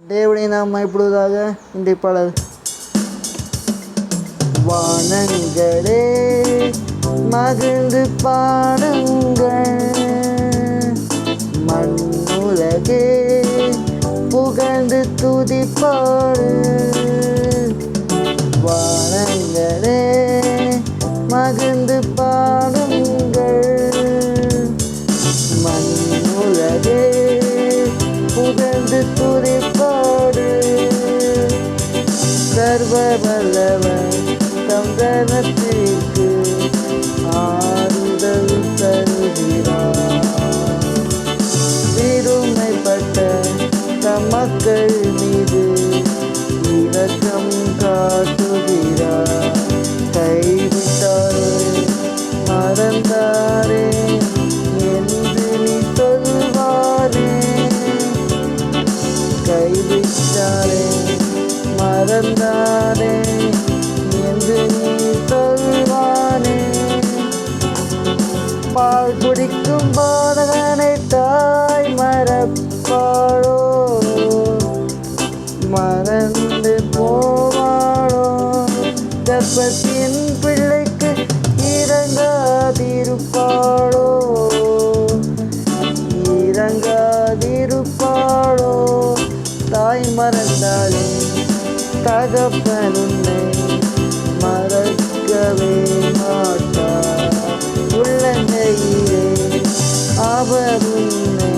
தேவனை நாம் மயப்படுவதாக இன்றைய பாடல். வானங்களே மகிழ்ந்து பாடுங்கள், மண்ணுலகே புகழ்ந்து துதிப்பாடு. வானங்களே மகிழ்ந்து பாடுங்கள், மண்ணுலகே புகழ்ந்து துதிப்பாடு. சர்வ வல்லவர் தம் கனத்திற்கு ஆறுதல் தருகிறார். சிறுமைப்பட்ட தம் மக்கள் மீது இரக்கம் காட்டுகிறார். கைவிட்டாரே மறந்தாரே என்று நீ சொல்வாரே. கைவிட்டாரே மறந்தாரே என்று நீ சொல்வானே. பால் குடிக்கும் பாதகனை தாய் மறப்பாளோ, மறந்து போவாளோ. கர்ப்பத்தின் பிள்ளைக்கு இறங்காதிருப்பாளோ, இறங்காதிருப்பாளோ. தாய் மறந்தாலே தகப்பன் உன்னை மறக்கவே மாட்டார். உள்ளங்கையிலே அவர் உன்னை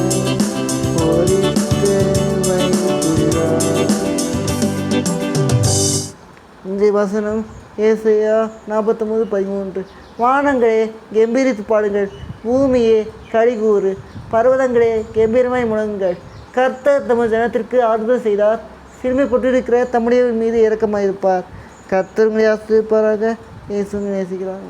பொறித்து வைக்கிறார். இன்றைய வசனம் ஏசாயா 49:13. வானங்களே கெம்பீரித்து பாடுங்கள், பூமியே களிகூறு, பர்வதங்களே கெம்பீரமாய் முழங்குங்கள். கர்த்தர் தமது ஜனத்திற்கு ஆறுதல் செய்தார், சிறுமைப்பட்டிருக்கிற தம்முடைய மீது இரக்கமாயிருப்பார். கர்த்தர் உங்களை ஆசீர்வதிப்பாராக. இயேசு நேசிக்கிறார்.